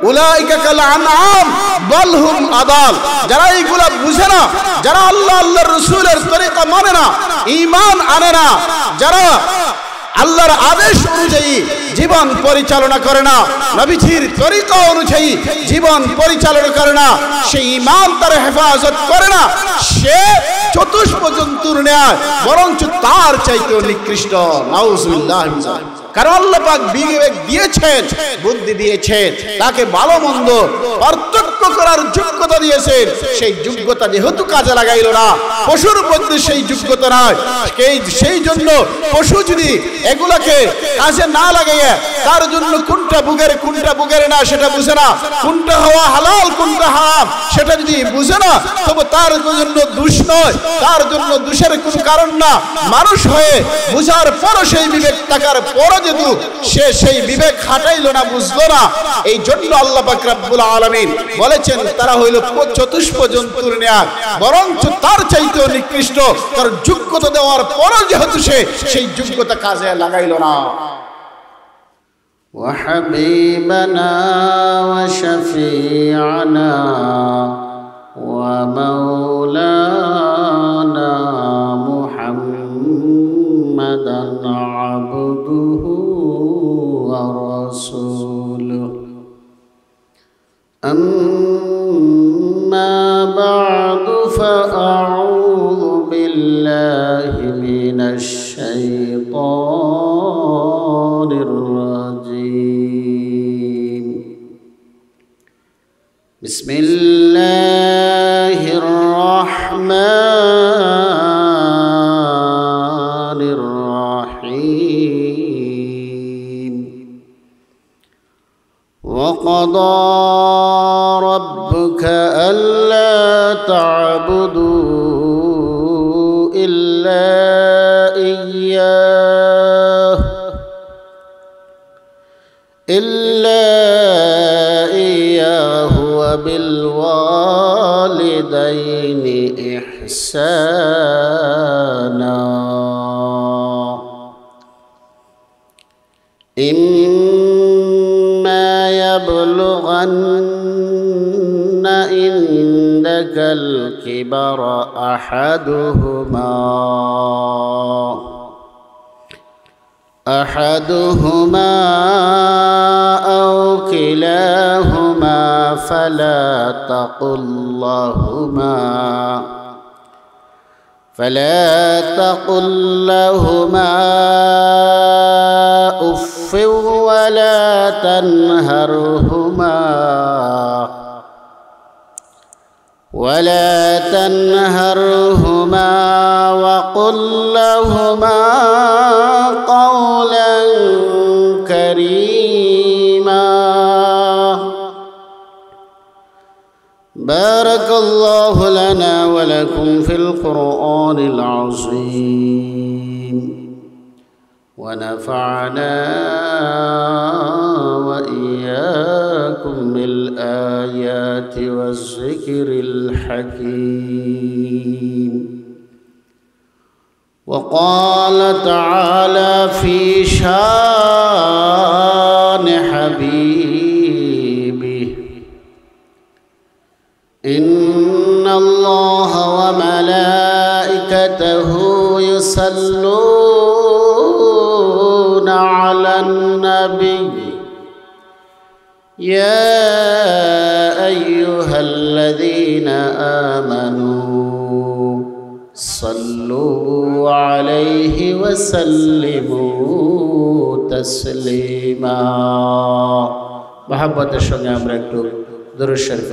উলাইকা কাল আনআম বাল হুম আদাল। যারা এইগুলা বুঝে না, যারা আল্লাহ আল্লাহর রাসূলের তরিকা মানে না, ঈমান আনে না, যারা আল্লাহর আদেশ অনুযায়ী জীবন পরিচালনা করে না, নবীজির তরিকা অনুযায়ী জীবন পরিচালনা করে না, সেই ঈমান তার হেফাজত করে না, সে চতুষ্প জন্তুর ন্যায় বরঞ্চ তার চাইতেও নিকৃষ্ট। নাউজুবিল্লাহ। কারণ আল্লাহ পাক বিবেক দিয়েছেন, বুদ্ধি দিয়েছেন, তাকে ভালো মন্দ পার্থক্য করার যোগ্যতা দিয়েছেন। সেই যোগ্যতা যেহেতু কাজে লাগাইল না, পশুর মধ্যে সেই যোগ্যতা নাই, সেই জন্য পশু যদি এগুলাকে কাজে না লাগাইয়া তার জন্য কোনটা বুগের না সেটা বুঝে না, কোনটা হওয়া হালাল কোনটা হারাম সেটা যদি বুঝে না, তবে তার জন্য দোষ নয়, তার জন্য দোষের কোনো কারণ না। মানুষ হয়ে বুঝার পরও সেই বিবেক থাকার পরও যেহেতু সে সেই বিবেক খাটাইল না, বুঝলো না, এই জন্য আল্লাহ পাক রব্বুল আলামিন বলেছেন তারা হইল চতুষ্প জন্তুর ন্যায়, বরঞ্চ তার চাইতেও নিকৃষ্ট। তার যোগ্যতা দেওয়ার পরও যেহেতু সে সেই যোগ্যতা কাজে লাগাইল না। وحبيبنا وشفيعنا ومولانا محمدا عبده ورسوله أما بعد فأعوذ بالله من الشيطان الرجيم. بسم الله الرحمن الرحيم. وقضى ربك ألا تعبدوا إلا إياه وبالوالدين إحسانا. إما يبلغن عندك الكبر أحدهما أو كلاهما فلا تقل لهما أف ولا تنهرهما وقل لهما قولا كريما. بارك الله لنا ولكم في القرآن العظيم، ونفعنا وإياكم بالآيات والذكر الحكيم. وقال تعالى في شان حبيبه: إن الله وملائكته يصلون على النبي يا أيها الذين آمنوا صلوا عليه وسلموا تسليما. محبت الشنع أمرك درود الشريف.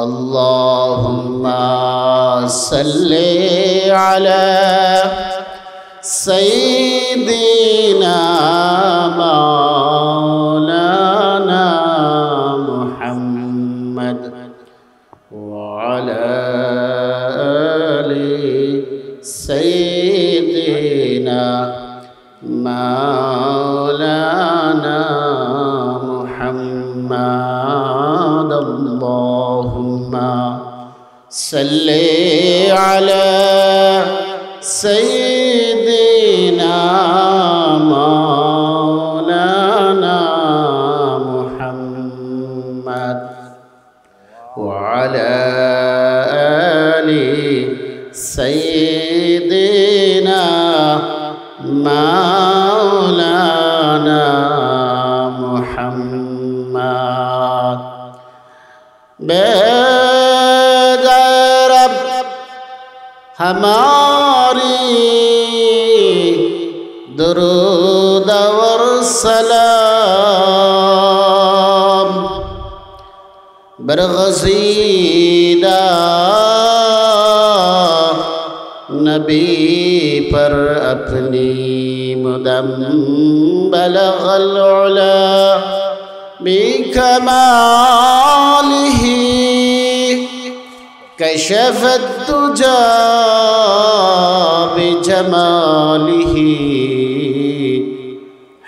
اللهم صل على سيدنا مولانا محمد وعلى آل سيدنا مولانا محمد. اللهم صل على سيدنا مولانا محمد محمد وعلى آل سيدنا مولانا محمد बेदरब हमारी दुरूद और सलाम बरगज़ीदा नबी पर अपनी मुदम बलगल उला बिकमालिही कशफत तुजा बिजमालिही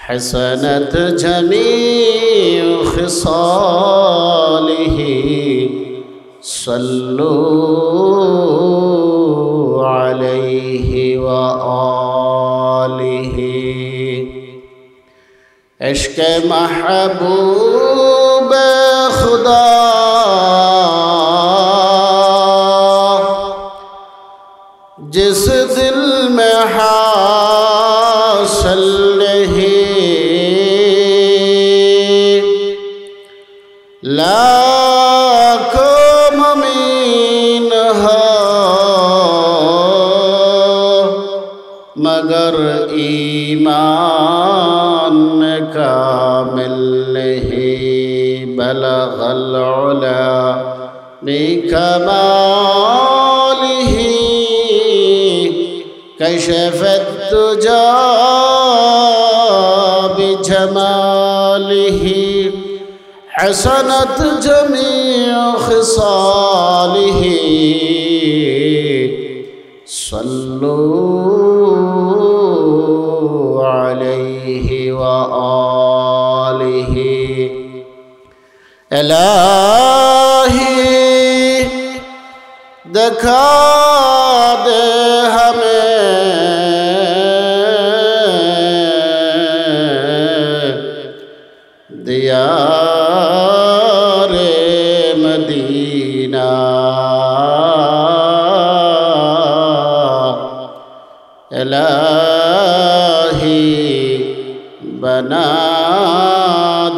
हसनत जमीउ खिसालिही सल्लू अलैहि व आलिही इश्क़ महबूब खुदा जिस दिल में हासिल नहीं लाखों मुमीन हो मगर ईमान में कामिल नहीं बलगल उला बिकमालिही कशफत तुजा बिजमालिही हसनत जमीउ खिसालिही सल्लू अलैहि व आलिही इलाही दिखा दे हमें दियारे मदीना इलाही बना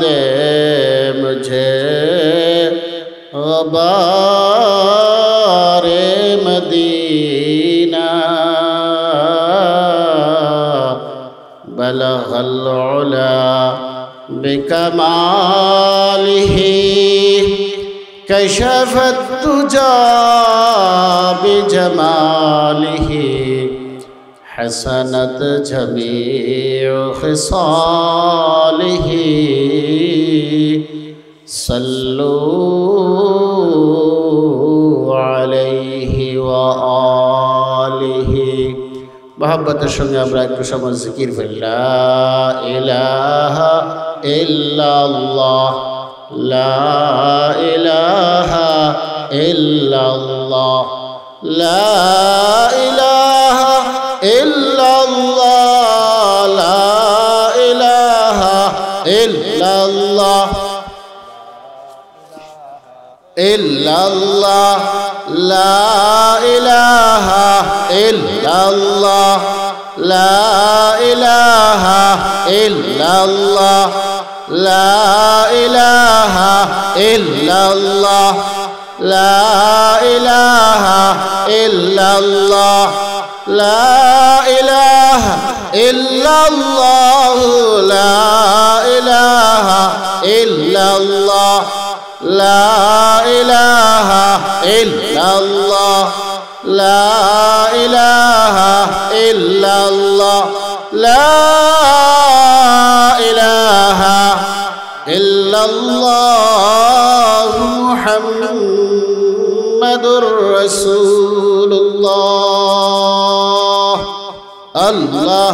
दे मुझे ग़बारे मदीना बलगल उला बिकमालिही कशफत तुजा बिजमालिही हसनत जमीउ खिसालिही सल्लू अलैहि व आलिही मोहब्बतेर संगे आमरा एकटु समय जिकिर कরি ला इलाहा इल्लाल्लाह ला इलाहा इल्लाल्लाह ला इलाहा इल्लाल्लाह ला इलाहा इल्लाल्लाह इल्लल्लाह ला इलाहा इल्लल्लाह ला इलाहा इल्लल्लाह ला इलाहा इल्लल्लाह ला इलाहा इल्लल्लाह ला इलाहा इल्लल्लाह ला इलाहा इल्लल्लाह ला इलाहा इल्लल्लाह ला इलाहा इल्लल्लाह ला इलाहा इल्लल्लाह मुहम्मदुर रसूलुल्लाह अल्लाह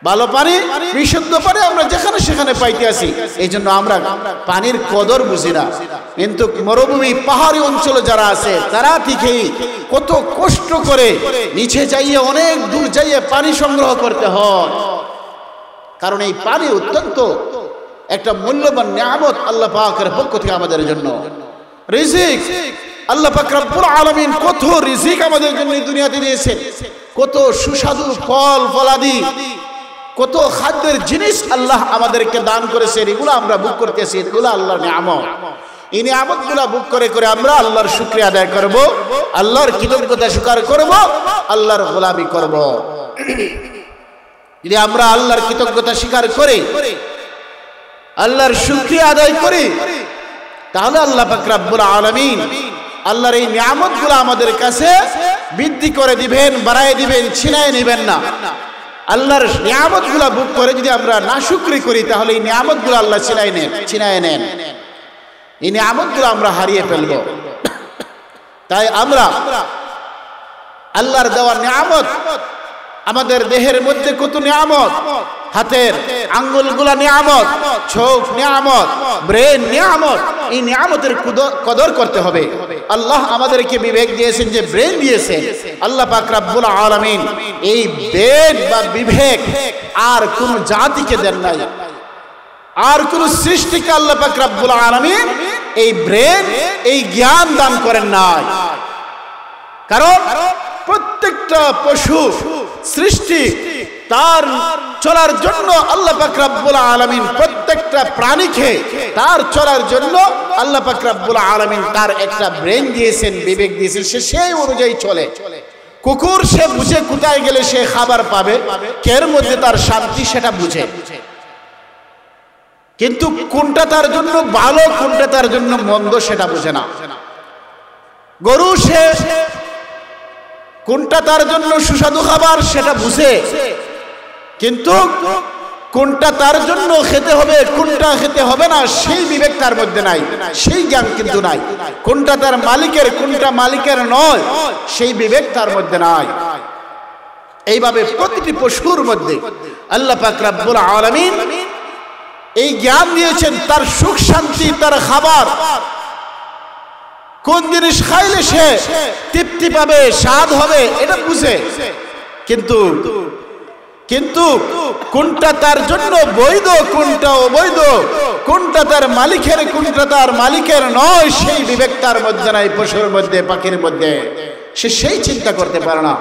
ভালো পানি, বিশুদ্ধ পানি আমরা যেখানে সেখানে পাইতে আসি। এই জন্য আমরা পানির কদর বুঝি না। কিন্তু মরুভূমি পাহাড়ি অঞ্চলে যারা আছে তারা ঠিকই কত কষ্ট করে নিচে যাইয়ে অনেক দূর যাইয়ে পানি সংগ্রহ করতে হয়, কারণ এই পানি অত্যন্ত একটা মূল্যবান নিয়ামত আল্লাহ পাকের পক্ষ থেকে আমাদের জন্য। রিজিক আল্লাহ পাক রব্বুল আলামিন কত রিজিক আমাদের জন্য দুনিয়াতে দিয়েছেন, কত সুস্বাদু ফল ফলাদি, কত খাদ্যের জিনিস আল্লাহ আমাদেরকে দান করেছেন। এগুলো আমরা ভোগ করতেছি, এগুলো আল্লাহর নিয়ামত। এই নিয়ামতগুলো ভোগ করে করে আমরা আল্লাহর শুকরিয়া আদায় করব, আল্লাহর কৃতজ্ঞতা স্বীকার করব, আল্লাহর গোলামি করব। যদি আমরা আল্লাহর কৃতজ্ঞতা স্বীকার করে আল্লাহর শুকরিয়া আদায় করি, তাহলে আল্লাহ পাক রব্বুল আলামিন আল্লাহর এই নিয়ামতগুলো আমাদের কাছে বৃদ্ধি করে দিবেন, বাড়ায় দিবেন, ছিনায় নেবেন না। আল্লাহর নিয়ামতগুলো ভোগ করে যদি আমরা নাশুকরি করি, তাহলে এই নিয়ামতগুলো আল্লাহ ছিনায় নেন, এই নিয়ামতগুলো আমরা হারিয়ে ফেলব। তাই আমরা আল্লাহর দেওয়া নিয়ামত, আমাদের দেহের মধ্যে কত নিয়ামত, হাতের আঙ্গুলগুলা নিয়ামত, চোখ নিয়ামত, ব্রেন নিয়ামত, এই নিয়ামতের কদর করতে হবে। আল্লাহ আমাদেরকে বিবেক দিয়েছেন, যে ব্রেন দিয়েছেন আল্লাহ পাক রব্বুল আলামিন, এই ব্রেন বা বিবেক আর কোন জাতিকে দেন নাই, আর কোন সৃষ্টিকে আল্লাহ পাক রব্বুল আলামিন এই ব্রেন, এই জ্ঞান দান করেন নাই। কারণ প্রত্যেকটা পশু সৃষ্টি তার চলার জন্য আল্লাহ পাক রব্বুল আলামিন প্রত্যেকটা প্রাণীকে তার চলার জন্য আল্লাহ পাক রব্বুল আলামিন তার একটা ব্রেন দিয়েছেন, বিবেক দিয়েছেন, সে সেই অনুযায়ী চলে। কুকুর সে বুঝে কোথায় গেলে সে খাবার পাবে, এর মধ্যে তার শান্তি সেটা বুঝে, কিন্তু কোনটা তার জন্য ভালো কোনটা তার জন্য মন্দ সেটা বুঝে না। গরু সে কোনটা তার জন্য সুস্বাদু খাবার সেটা বুঝে, কিন্তু কোনটা তার জন্য খেতে হবে কোনটা খেতে হবে না সেই বিবেক তার মধ্যে নাই, সেই জ্ঞান কিন্তু নাই। কোনটা তার মালিকের কোনটা মালিকের নয় সেই বিবেক তার মধ্যে নাই। এইভাবে প্রতিটি পশুর মধ্যে আল্লাহ পাক রব্বুল আলামিন এই জ্ঞান দিয়েছেন, তার সুখ শান্তি, তার খাবার, কোন জিনিস খাইলে সে তৃপ্তি পাবে, স্বাদ হবে, এটা বুঝে। কিন্তু কোনটা তার জন্য বৈধ কোনটা অবৈধ, কোনটা তার মালিকের কোনটা তার মালিকের নয় সেই বিবেক তার মধ্যে নাই। পশুর মধ্যে, পাখির মধ্যে সে সেই চিন্তা করতে পারে না,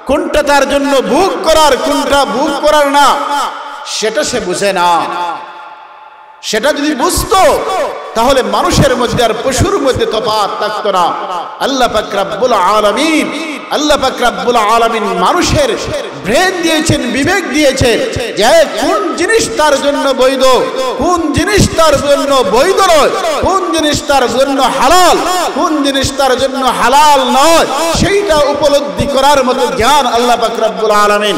কোনটা তার জন্য ভোগ করার কোনটা ভোগ করার না সেটা সে বুঝে না। সেটা যদি বুঝতো তাহলে মানুষের মধ্যে আর পশুর মধ্যে তফাৎ থাকতো না। আল্লাহ পাক রব্বুল আলামিন, আল্লাহ পাক রব্বুল আলামিন মানুষের ব্রেন দিয়েছেন, বিবেক দিয়েছেন, যে কোন জিনিস তার জন্য বৈধ, কোন জিনিস তার জন্য বৈধ নয়, কোন জিনিস তার জন্য হালাল, কোন জিনিস তার জন্য হালাল নয়, সেইটা উপলব্ধি করার মতো জ্ঞান আল্লাহ পাক রব্বুল আলামিন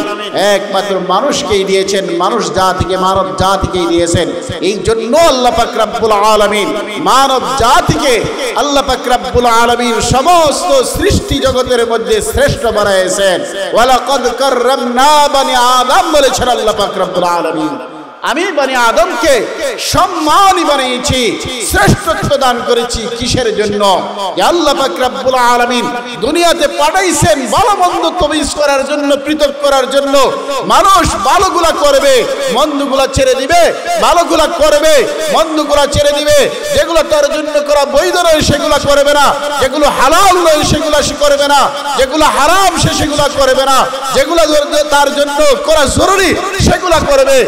একমাত্র মানুষকেই দিয়েছেন, মানুষ জাতিকে, মানব জাতিকেই দিয়েছেন। এই জন্য আল্লাহ পাক রব্বুল আলামিন মানব জাতিকে আল্লাহ পাক রব্বুল আলামিন সমস্ত সৃষ্টি জগতের মধ্যে শ্রেষ্ঠ বানাইছেন। ওয়ালাকাদ কাররামনা বনি আদম বলেছেন আল্লাহ পাক রব্বুল আলামিন, আমি বনি আদমকে সম্মানী বানিয়েছি, শ্রেষ্ঠত্ব দান করেছি। কিসের জন্য? আল্লাহ পাক রব্বুল আলামিন দুনিয়াতে পাঠাইছেন ভালো মন্দ তমিজ করার জন্য, পৃথক করার জন্য। মানুষ ভালোগুলা করবে, মন্দগুলা ছেড়ে দিবে, ভালোগুলা করবে, মন্দগুলা ছেড়ে দিবে। যেগুলো তার জন্য করা বৈধ নয় সেগুলা করবে না, যেগুলো হালাল নয় সেগুলা সে করবে না, যেগুলো হারাম সে সেগুলা করবে না, যেগুলো তার জন্য করা জরুরি সেগুলা করবে।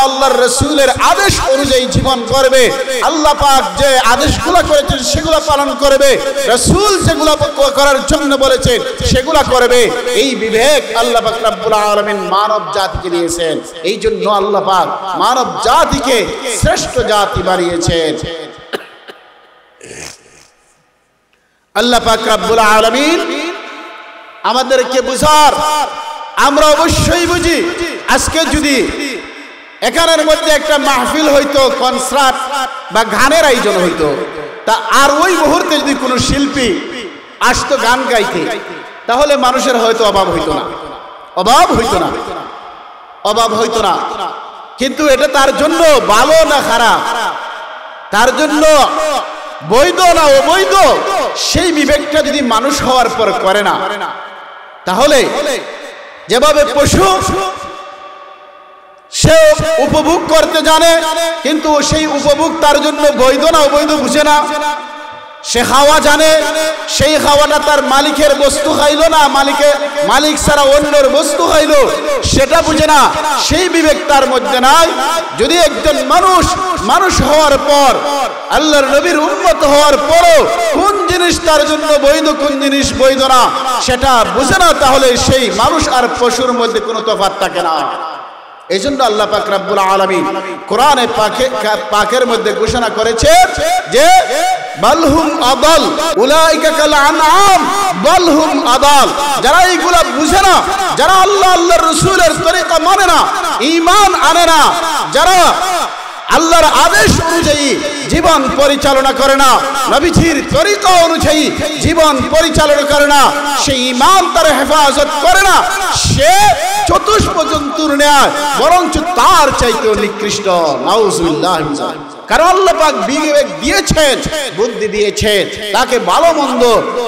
আল্লাহর রাসূলের আদেশ অনুযায়ী জীবন করবে। আল্লাহ পাক যে আদেশগুলো করেছেন সেগুলো পালন করবে, রাসূল যেগুলো করার জন্য বলেছেন সেগুলো করবে। এই বিবেক আল্লাহ পাক রব্বুল আলামিন মানব জাতিকে দিয়েছেন। এই জন্য আল্লাহ পাক মানব জাতিকে শ্রেষ্ঠ জাতি বানিয়েছেন। আল্লাহ পাক রব্বুল আলামিন আমাদেরকে বুঝার, আমরা অবশ্যই বুঝি। আজকে যদি এখানের মধ্যে একটা মাহফিল হইতো, কনসার্ট বা গানের আয়োজন হইতো, তা আর ওই মুহূর্তে যদি কোনো শিল্পী আসতো গান গাইতে, তাহলে মানুষের হয়তো অভাব হইতো না, অভাব হইতো না। অভাব হইতো না। কিন্তু এটা তার জন্য ভালো না খারাপ, তার জন্য বৈধ না অবৈধ, সেই বিবেকটা যদি মানুষ হওয়ার পর করে না, তাহলে যেভাবে পশু সে উপভোগ করতে জানে কিন্তু সেই উপভোগ তার জন্য বৈধ না অবৈধ বুঝে না, সে খাওয়া জানে, সেই খাওয়াটা তার মালিকের বস্তু খাইলো না মালিক ছাড়া অন্যের বস্তু খাইলো সেটা বুঝে না, সেই বিবেক তার মধ্যে নাই। যদি একজন মানুষ হওয়ার পর আল্লাহর নবীর উম্মত হওয়ার পরও কোন জিনিস তার জন্য বৈধ কোন জিনিস বৈধ না সেটা বুঝে না, তাহলে সেই মানুষ আর পশুর মধ্যে কোনো তফাৎ থাকে না। এই জন্য আল্লাহ পাক রব্বুল আলামিন কোরআনে পাকের মধ্যে ঘোষণা করেছে যে বালহুম আদাল উলাইকা কাল আনআম বালহুম আদাল, যারা এইগুলা বুঝে না, যারা আল্লাহর রাসূলের তরিকা মানে না, ঈমান আনে না, যারা আল্লাহর আদেশ অনুযায়ী জীবন পরিচালনা করে না, নবীজির তরিকা অনুযায়ী জীবন পরিচালনা করে না, সেই ঈমান তার হেফাজত করে না, সে চতুষ্প জন্তুর ন্যায় বরঞ্চ তার চাইতেও নিকৃষ্ট। নাউজুবিল্লাহ। কারণ আল্লাহ পাক বিবেক দিয়েছেন, বুদ্ধি দিয়েছেন, তাকে ভালো মন্দ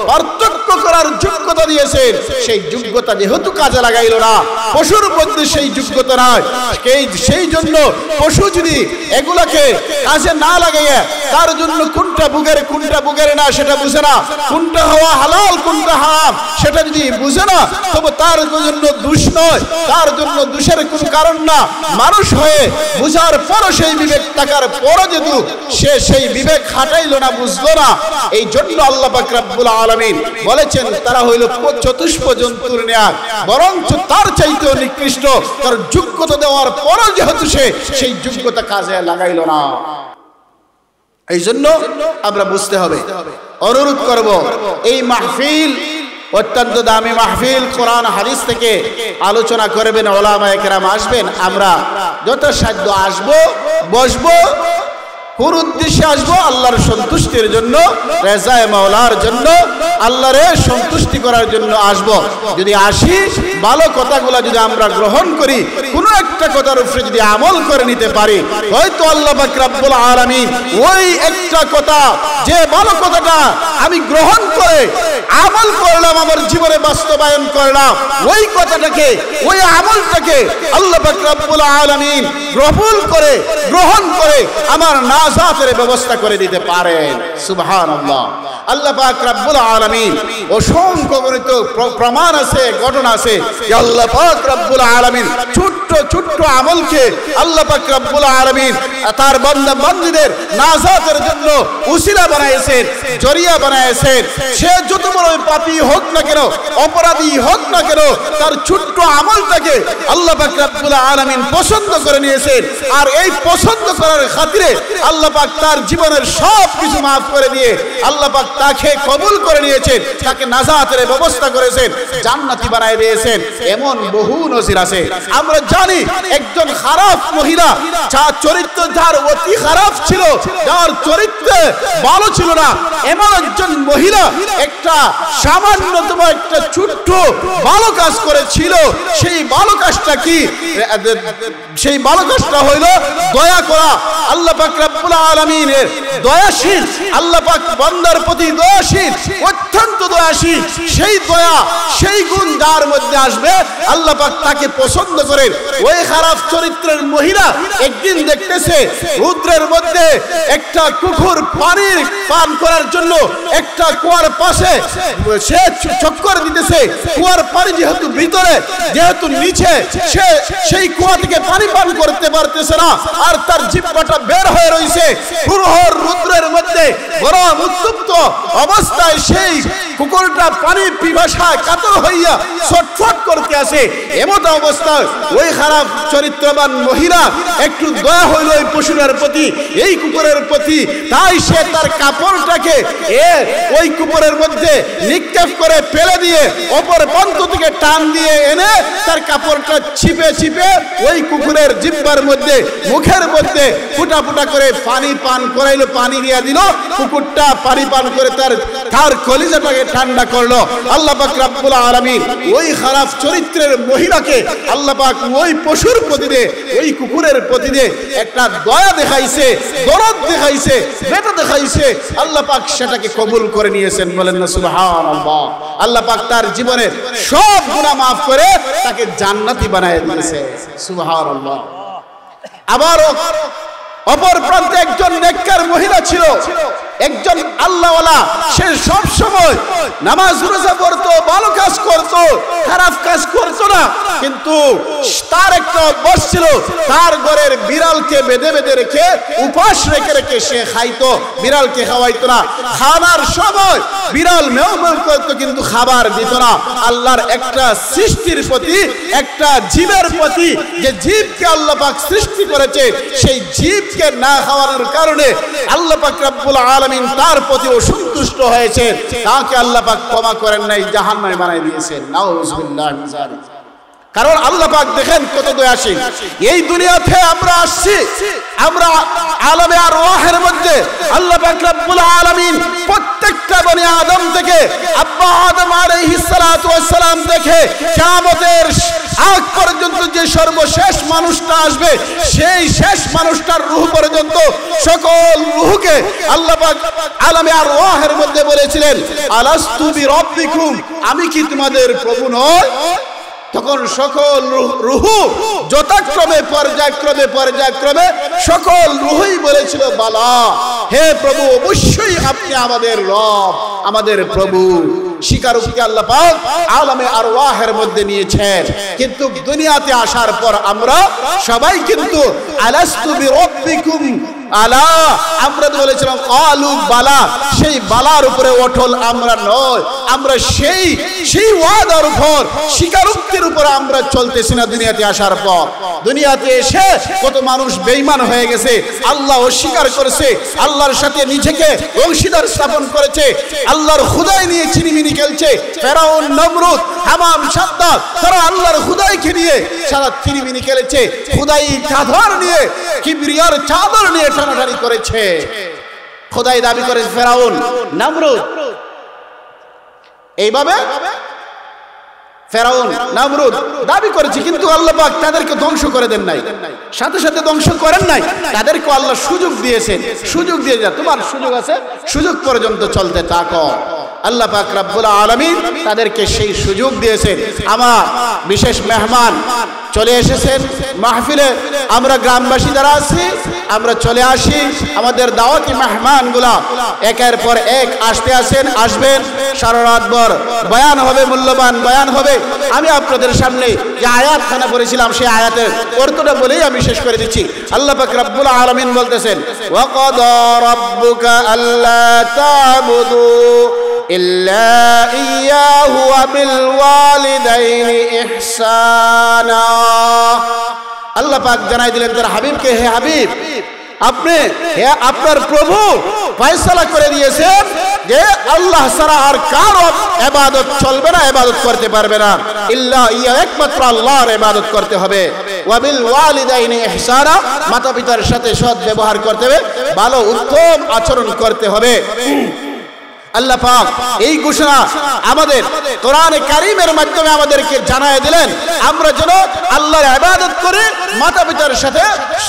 পার্থক্য করার যোগ্যতা দিয়েছেন, সেই যোগ্যতা যেহেতু কাজে লাগাইল না, পশুর মধ্যে সেই যোগ্যতা নাই, সেই জন্য পশু যদি এগুলাকে কাজে না লাগাইয়া তার জন্য কোনটা বুগের না সেটা বুঝে না, কোনটা হওয়া হালাল কোনটা হারাম সেটা যদি বুঝে না, তবে তার জন্য দোষ নয়, তার জন্য দোষের কোনো কারণ না। মানুষ হয়ে বুঝার পরও সেই বিবেক থাকার পরও যেহেতু সে সেই বিবেক খাটাইলো না, বুঝলো না, এই জন্য আল্লাহ পাক রব্বুল আলামিন বলেছেন তারা হইল চতুষ্প জন্তুর ন্যায় বরঞ্চ তার চাইতেও নিকৃষ্ট, কারণ যোগ্যতা দেওয়ার পরও যেহেতু সে সেই যোগ্যতা কাজে লাগাইলো না। এই জন্য আমরা বুঝতে হবে, অনুরোধ করব, এই মাহফিল অত্যন্ত দামি মাহফিল, কোরআন হাদিস থেকে আলোচনা করবেন, ওলামায়ে কেরাম আসবেন, আমরা যথাসাধ্য আসবো, বসবো, কোন উদ্দেশ্যে আসবো? আল্লাহর সন্তুষ্টির জন্য, রেজায়ে মাওলার জন্য, আল্লাহরে সন্তুষ্টি করার জন্য আসবো। যদি আসি, ভালো কথাগুলো যদি আমরা গ্রহণ করি, কোনো একটা কথার উপরে যদি আমল করে নিতে পারি, হয়তো আল্লাহ পাক রব্বুল আলামিন ওই একটা কথা, যে ভালো কথাটা আমি গ্রহণ করে আমল করলাম, আমার জীবনে বাস্তবায়ন করলাম, ওই কথাটাকে, ওই আমলটাকে আল্লাহ পাক রব্বুল আলামিন গ্রহণ করে আমার নাজাতের ব্যবস্থা করে দিতে পারেন। সুবহানাল্লাহ। আল্লাহ পাক রব্বুল আলামিন অসংখ্য গণিত প্রমাণ আছে, ঘটনা আছে যে আল্লাহ পাক রব্বুল আলামিন ছোট্ট ছোট্ট আমলকে আল্লাহ পাক রব্বুল আলামিন তার বান্দা বান্দীদের নাজাতের জন্য উসিলা বানাইছেন, জরিয়া বানাইছেন। সে যত বড় পাপী হোক না কেন, অপরাধী হোক না কেন, তার ছোট্ট আমলটাকে আল্লাহ পাক রব্বুল আলামিন পছন্দ করে নিয়েছেন। আর এই পছন্দ করার খাতিরে আল্লাহ পাক তার জীবনের সব কিছু মাফ করে দিয়ে আল্লাহ পাক তাকে কবুল করে নিয়েছেন, তাকে নাজাতের ব্যবস্থা করেছেন, জান্নাতি বানায় দিয়েছেন। এমন বহু নজির আছে। আমরা জানি একজন খারাপ মহিলা, যার চরিত্র যার অতি খারাপ ছিল, যার চরিত্রে ভালো ছিল না, এমন একজন মহিলা একটা সামান্যতম একটা ছোট্ট ভালো কাজ করেছিল। সেই ভালো কাজটা কি? সেই ভালো কাজটা হইল দয়া করা। আল্লাহ পাক রব্বুল আলামিনের দয়াশীল, আল্লাহ পাক বান্দার প্রতি দয়াশীল, অত্যন্ত দয়াশীল। সেই দয়া, সেই গুণ যার মধ্যে আসবে, আল্লাহ পাক তাকে পছন্দ করেন। ওই খারাপ চরিত্রের মহিলা একদিন দেখতেছে রুদ্রের মধ্যে একটা কুকুর পানির পান করার জন্য একটা কুয়ার পাশে সে চক্কর দিতেছে। কুয়ার পানি যেহেতু ভিতরে, যেহেতু নিচে, সে সেই কুয়া থেকে পানি পান করতে পারতেছে না, আর তার জিহ্বাটা বের হয়ে রয়েছে। প্রহর রুদ্রের মধ্যে গরম উত্তপ্ত অবস্থায় সেই কুকুরটা পানি পিপাসায় কাতর হইয়া ছটফট করতে আসে। এমত অবস্থায় ওই খারাপ চরিত্রবান মহিলা একটু দয়া হইল ওই পশুর প্রতি, এই কুকুরের প্রতি। তাই সে তার কাপড়টাকে ওই কুকুরের মধ্যে নিক্ষেপ করে ফেলে দিয়ে অপর প্রান্ত থেকে টান দিয়ে এনে তার কাপড়টা ছিপে ছিপে ওই কুকুরের জিহ্বার মধ্যে, মুখের মধ্যে ফুটা ফুটা করে পানি পান করাইলো, পানি দিয়ে দিল। কুকুরটা পানি পান করে তার কলিজাটাকে ঠান্ডা করলো। আল্লাহ পাক রব্বুল আলামিন ওই খারাপ চরিত্রের মহিলাকে আল্লাহ পাক ওই পশুর প্রতি দিয়ে, ওই কুকুরের প্রতি দিয়ে একটা দয়া দেখাইছে, দরদ দেখাইছে, বেটা দেখাইছে। আল্লাহ পাক সেটাকে কবুল করে নিয়েছেন, বলেন না সুবহানাল্লাহ। আল্লাহ পাক তার জীবনের সব গুনাহ মাফ করে তাকে জান্নাতি বানায় দিয়েছে, সুবহানাল্লাহ। আবার অপর প্রান্তে একজন নেককার মহিলা ছিল, একজন আল্লাহওয়ালা। সে সব সময় নামাজ রোজা পড়তো, ভালো কাজ করতো, খারাপ কাজ করতো না, কিন্তু তার একটা অভ্যাস ছিল, তার ঘরের বিড়ালকে বেঁধে বেঁধে রেখে উপাস রেখে রেখে সে খাইতো, বিড়ালকে খাওয়াইতো না। খাবার সময় বিড়াল মেও মেও করতো কিন্তু খাবার দিত না। আল্লাহর একটা সৃষ্টির প্রতি, একটা জীবের প্রতি, যে জীবকে আল্লাহ পাক সৃষ্টি করেছে, সেই জীবকে না খাওয়ানোর কারণে আল্লাহ পাক রব্বুল আলামিন তার প্রতি অসন্তুষ্ট হয়েছে, তাকে আল্লাহ পাক ক্ষমা করেন নাই, জাহান্নামে বানাই দিয়েছেন। নাউযুবিল্লাহি মিন যালিক। কারণ আল্লাহ পাক দেখেন কত দয়াশীল। এই দুনিয়াতে আমরা আসছি, আমরা আলামে আরওয়াহের মধ্যে আল্লাহ পাক রব্বুল আলামিন প্রত্যেকটা বনি আদম থেকে আব্বা আদম আলাইহিস সালাতু ওয়াস সালাম থেকে কিয়ামতের আগ পর্যন্ত যে সর্বশেষ মানুষটা আসবে, সেই শেষ মানুষটার রূহ পর্যন্ত সকল রূহকে আল্লাহ পাক আলামে আরওয়াহের মধ্যে বলেছিলেন, আলাস্তু বিরাব্বিকুম, আমি কি তোমাদের প্রভু নই? তখন সকল রূহ যথাক্রমে পর্যায়ক্রমে সকল রূহই বলেছিল, বালা, হে প্রভু, অবশ্যই আপনি আমাদের রব, আমাদের প্রভু। স্বীকারোক্তি আল্লাহ পাক আলামে আরওয়াহের মধ্যে নিয়েছেন। কিন্তু দুনিয়াতে আসার পর আমরা সবাই কিন্তু আলাস্তু বিরাব্বিকুম আলা, আমরা তো বলেছিলাম আলু বালা, সেই বালার উপরে অটল আমরা নয়, আমরা সেই ওয়াদার উপর, স্বীকারোক্তির উপর আমরা চলতেছি না। দুনিয়াতে আসার পর, দুনিয়াতে এসে কত মানুষ বেঈমান হয়ে গেছে, আল্লাহ অস্বীকার করেছে, আল্লাহর সাথে নিজেকে অংশীদার স্থাপন করেছে, আল্লাহর খুদাই নিয়ে চিনিমিনি খেলছে। ফেরাউন, নমরুদ, হামান, সাদ্দাত, তারা আল্লাহর খুদাইকে নিয়ে সারা চিনিমিনি খেলেছে, খুদাই চাদর নিয়ে, কিবরিয়ার চাদর নিয়ে টানাটানি করেছে। খোদাই দাবি করে ফেরাউন, নমরুদ। এইভাবে ফেরাউন, নমরুদ দাবি করেছে, কিন্তু আল্লাহ পাক তাদেরকে ধ্বংস করে দেন নাই, সাথে সাথে ধ্বংস করেন নাই, তাদেরকে আল্লাহ সুযোগ দিয়েছেন। সুযোগ দিয়ে যা, তোমার সুযোগ আছে, সুযোগ পর্যন্ত চলতে থাকো। আল্লাহ পাক রব্বুল আলামিন তাদেরকে সেই সুযোগ দিয়েছেন। আমার বিশেষ মেহমান চলে এসেছেন মাহফিলে, আমরা গ্রামবাসী যারা আছি আমরা চলে আসি। আমাদের দাওয়াতি মেহমানগুলা একের পর এক আসবেন। সারা রাত ভর বয়ান হবে, মূল্যবান বয়ান হবে। আমি আপনাদের সামনে যে আয়াতখানা পড়েছিলাম, সেই আয়াতের অর্থটা বলেই আমি শেষ করে দিচ্ছি। আল্লাহ পাক রব্বুল আলামিন বলতেছেন, ওয়া ক্বাদা রাব্বুকা আল্লা তা'বুদু ইল্লা ইয়াহু ওয়া বিল ওয়ালিদাইনি ইহসানা। আল্লাহ পাক জানাই দিলেন তার হাবিবকে, হে হাবিব, আপনি আপনার প্রভু ফয়সালা করে দিয়েছেন যে আল্লাহ ছাড়া আর কারো ইবাদত চলবে না, ইবাদত করতে পারবে না, ইল্লা ইয়া, একমাত্র আল্লাহর ইবাদত করতে হবে। ওয়া বিল ওয়ালিদাইনি ইহসানা, মাতা পিতার সাথে সৎ ব্যবহার করতে হবে, ভালো উত্তম আচরণ করতে হবে। আল্লাহ পাক এই ঘোষণা আমাদের কোরআনে কারীমের মাধ্যমে আমাদেরকে জানায় দিলেন, আমরা যেন আল্লাহর ইবাদত করি, মাতা পিতার সাথে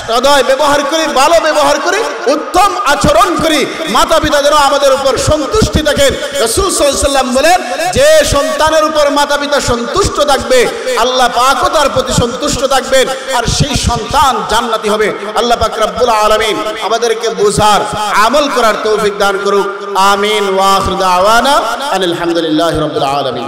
সদয় ব্যবহার করি, ভালো ব্যবহার করি, উত্তম আচরণ করি। মাতা পিতা যেন আমাদের উপর সন্তুষ্টি থাকেন। রাসূল সাল্লাল্লাহু আলাইহি ওয়াসাল্লাম বলেন, যে সন্তানের উপর মাতা পিতা সন্তুষ্ট থাকবে, আল্লাহ পাকও তার প্রতি সন্তুষ্ট থাকবেন, আর সেই সন্তান জান্নাতি হবে। আল্লাহ পাক রব্বুল আলামিন আমাদেরকে বুঝার, আমল করার তৌফিক দান করুক। আমিন। ওয়া আখির দাওয়ানা আলহামদুলিল্লাহি রাব্বিল আলামিন।